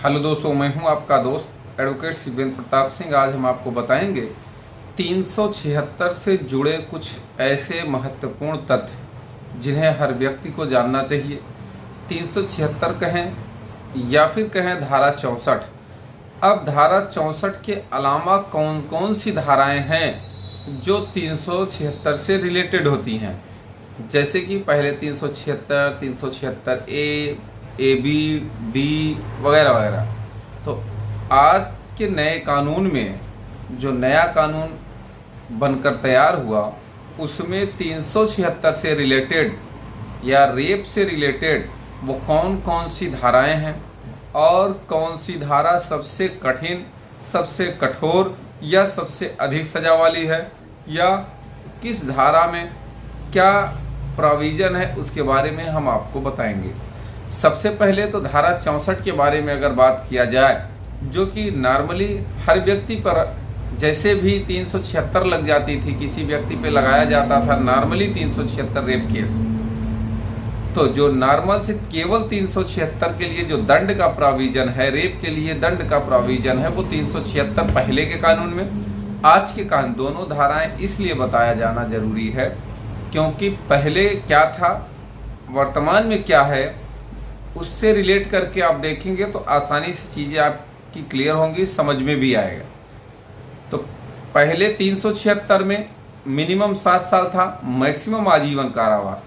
Hello दोस्तों, मैं हूं आपका दोस्त एडवोकेट शिवेंद्र प्रताप सिंह। आज हम आपको बताएंगे 376 से जुड़े कुछ ऐसे महत्वपूर्ण तथ्य जिन्हें हर व्यक्ति को जानना चाहिए। 376 कहें या फिर कहें धारा 64। अब धारा 64 के अलावा कौन कौन सी धाराएं हैं जो 376 से रिलेटेड होती हैं, जैसे कि पहले 376, 376 ए बी डी वगैरह वगैरह। तो आज के नए कानून में जो नया कानून बनकर तैयार हुआ उसमें 376 से रिलेटेड या रेप से रिलेटेड वो कौन कौन सी धाराएं हैं और कौन सी धारा सबसे कठिन, सबसे कठोर या सबसे अधिक सजा वाली है, या किस धारा में क्या प्रोविजन है, उसके बारे में हम आपको बताएंगे। सबसे पहले तो धारा 64 के बारे में अगर बात किया जाए, जो कि नॉर्मली हर व्यक्ति पर जैसे भी 376 लग जाती थी, किसी व्यक्ति पे लगाया जाता था नॉर्मली 376 रेप केस। तो जो नॉर्मल से केवल 376 के लिए जो दंड का प्रोविजन है, रेप के लिए दंड का प्रोविजन है, वो 376 पहले के कानून में। आज के कानून दोनों धाराएं इसलिए बताया जाना जरूरी है क्योंकि पहले क्या था, वर्तमान में क्या है, उससे रिलेट करके आप देखेंगे तो आसानी से चीज़ें आपकी क्लियर होंगी, समझ में भी आएगा। तो पहले 376 में मिनिमम 7 साल था, मैक्सिमम आजीवन कारावास।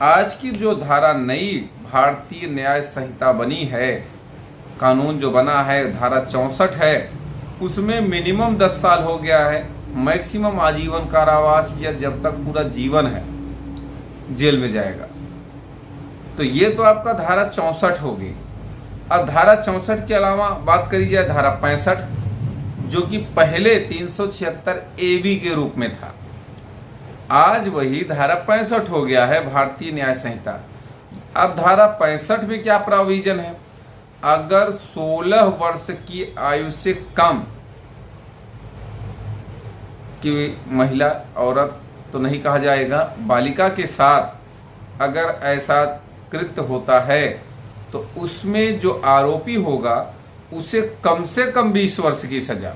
आज की जो धारा नई भारतीय न्याय संहिता बनी है, कानून जो बना है धारा 64 है, उसमें मिनिमम 10 साल हो गया है, मैक्सिमम आजीवन कारावास या जब तक पूरा जीवन है जेल में जाएगा। तो ये तो आपका धारा 64 होगी। अब धारा 64 के अलावा बात करी जाए धारा 65, जो कि पहले 376 AB के रूप में था, आज वही धारा 65 हो गया है भारतीय न्याय संहिता। अब धारा 65 में क्या प्रोविजन है, अगर 16 वर्ष की आयु से कम की महिला, औरत तो नहीं कहा जाएगा, बालिका के साथ अगर ऐसा कृत्य होता है तो उसमें जो आरोपी होगा उसे कम से कम 20 वर्ष की सजा।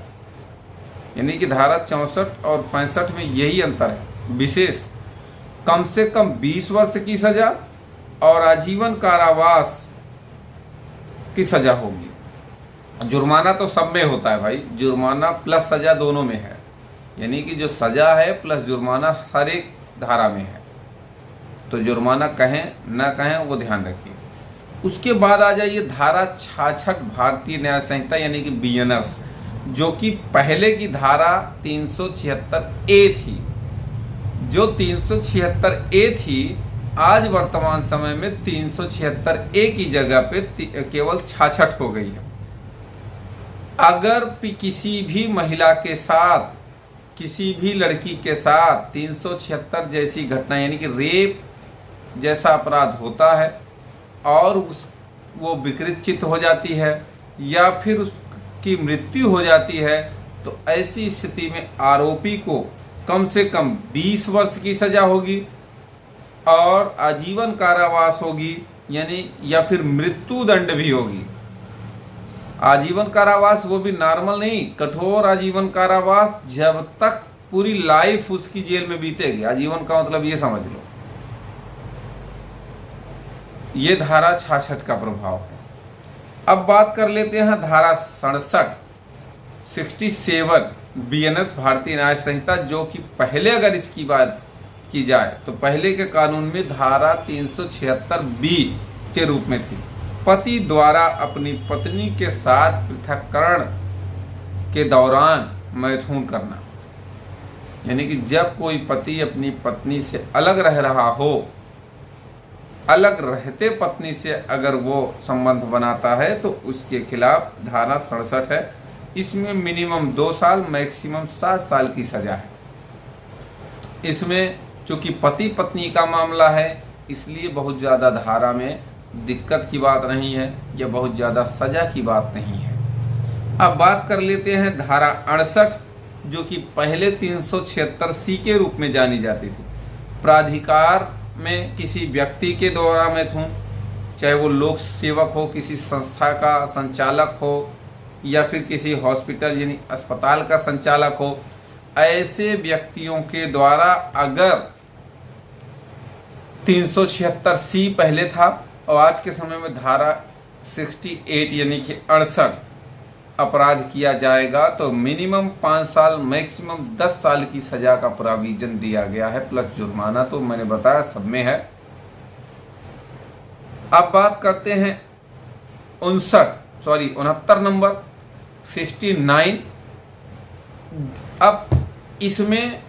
यानी कि धारा 64 और 65 में यही अंतर है विशेष, कम से कम 20 वर्ष की सजा और आजीवन कारावास की सजा होगी। जुर्माना तो सब में होता है भाई, जुर्माना प्लस सजा दोनों में है, यानी कि जो सजा है प्लस जुर्माना हर एक धारा में है। तो जुर्माना कहें ना कहें वो ध्यान रखिए। उसके बाद आ जाइए धारा 66 भारतीय न्याय संहिता यानी कि BNS, जो कि पहले की धारा 376A थी। जो 376A थी आज वर्तमान समय में 376A की जगह पे केवल 66 हो गई है। अगर किसी भी महिला के साथ, किसी भी लड़की के साथ 376 जैसी घटना यानी कि रेप जैसा अपराध होता है और वो विकृत चित्त हो जाती है या फिर उसकी मृत्यु हो जाती है, तो ऐसी स्थिति में आरोपी को कम से कम 20 वर्ष की सजा होगी और आजीवन कारावास होगी, यानी या फिर मृत्यु दंड भी होगी। आजीवन कारावास वो भी नॉर्मल नहीं, कठोर आजीवन कारावास, जब तक पूरी लाइफ उसकी जेल में बीतेगी। आजीवन का मतलब ये समझ लो। ये धारा 66 का प्रभाव है। अब बात कर लेते हैं धारा 67 BNS भारतीय न्याय संहिता, जो कि पहले अगर इसकी बात की जाए तो पहले के कानून में धारा 376B के रूप में थी। पति द्वारा अपनी पत्नी के साथ पृथक्करण के दौरान मैथुन करना, यानी कि जब कोई पति अपनी पत्नी से अलग रह रहा हो, अलग रहते पत्नी से अगर वो संबंध बनाता है तो उसके खिलाफ धारा 67 है। इसमें मिनिमम 2 साल, मैक्सिमम 7 साल की सजा है। इसमें चूंकि पति पत्नी का मामला है इसलिए बहुत ज़्यादा धारा में दिक्कत की बात नहीं है या बहुत ज़्यादा सजा की बात नहीं है। अब बात कर लेते हैं धारा 68, जो कि पहले 376C के रूप में जानी जाती थी। प्राधिकार में किसी व्यक्ति के द्वारा मैथुन, चाहे वो लोक सेवक हो, किसी संस्था का संचालक हो, या फिर किसी हॉस्पिटल यानी अस्पताल का संचालक हो, ऐसे व्यक्तियों के द्वारा अगर 376C पहले था और आज के समय में धारा 68 यानी कि 68 अपराध किया जाएगा तो मिनिमम 5 साल मैक्सिमम 10 साल की सजा का प्रोविजन दिया गया है, प्लस जुर्माना तो मैंने बताया सब में है। अब बात करते हैं 69 नंबर 69। अब इसमें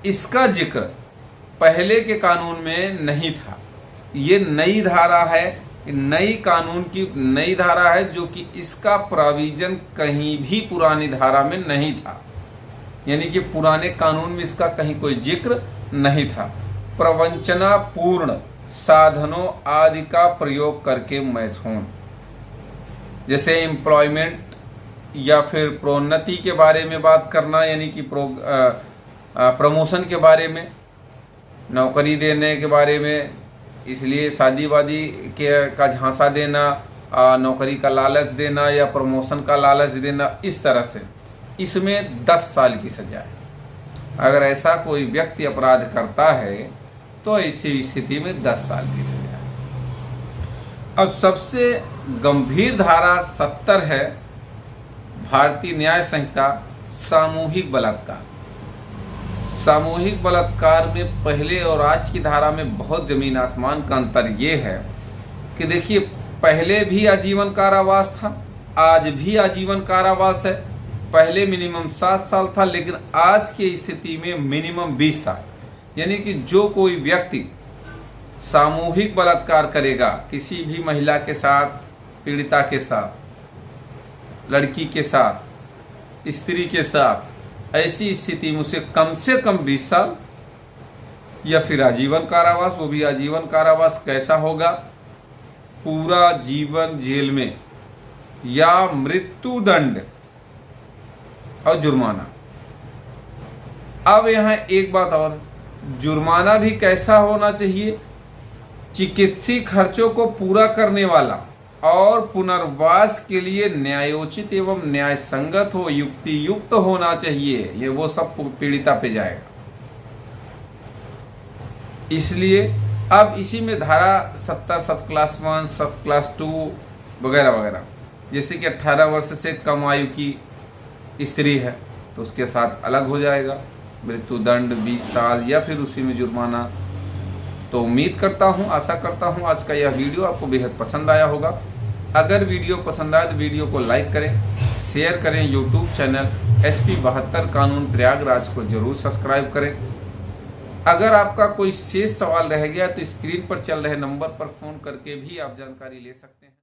इसका जिक्र पहले के कानून में नहीं था, ये नई धारा है, नई कानून की नई धारा है जो कि इसका प्रोविजन कहीं भी पुरानी धारा में नहीं था, यानी कि पुराने कानून में इसका कहीं कोई जिक्र नहीं था। प्रवंचना पूर्ण साधनों आदि का प्रयोग करके मैथुन, जैसे एम्प्लॉयमेंट या फिर प्रोन्नति के बारे में बात करना, यानी कि प्रमोशन के बारे में, नौकरी देने के बारे में, इसलिए शादी वादी का झांसा देना, नौकरी का लालच देना या प्रमोशन का लालच देना, इस तरह से इसमें 10 साल की सजा है। अगर ऐसा कोई व्यक्ति अपराध करता है तो ऐसी स्थिति में 10 साल की सजा है। अब सबसे गंभीर धारा 70 है भारतीय न्याय संहिता, सामूहिक बलात्कार। सामूहिक बलात्कार में पहले और आज की धारा में बहुत जमीन आसमान का अंतर ये है कि देखिए, पहले भी आजीवन कारावास था, आज भी आजीवन कारावास है। पहले मिनिमम 7 साल था, लेकिन आज की स्थिति में मिनिमम 20 साल, यानी कि जो कोई व्यक्ति सामूहिक बलात्कार करेगा किसी भी महिला के साथ, पीड़िता के साथ, लड़की के साथ, स्त्री के साथ, ऐसी स्थिति में उसे कम से कम 20 साल या फिर आजीवन कारावास। वो भी आजीवन कारावास कैसा होगा? पूरा जीवन जेल में या मृत्यु दंड और जुर्माना। अब यहाँ एक बात और, जुर्माना भी कैसा होना चाहिए? चिकित्सीय खर्चों को पूरा करने वाला और पुनर्वास के लिए न्यायोचित एवं न्याय संगत हो, युक्ति युक्त होना चाहिए। ये वो सब पीड़िता पे जाएगा। इसलिए अब इसी में धारा 70 सब क्लास 1, सब क्लास 2 वगैरह वगैरह, जैसे कि 18 वर्ष से कम आयु की स्त्री है तो उसके साथ अलग हो जाएगा, मृत्यु दंड 20 साल या फिर उसी में जुर्माना। तो उम्मीद करता हूँ, आशा करता हूँ आज का यह वीडियो आपको बेहद पसंद आया होगा। अगर वीडियो पसंद आए तो वीडियो को लाइक करें, शेयर करें। यूट्यूब चैनल SP 72 कानून प्रयागराज को जरूर सब्सक्राइब करें। अगर आपका कोई शेष सवाल रह गया तो स्क्रीन पर चल रहे नंबर पर फ़ोन करके भी आप जानकारी ले सकते हैं।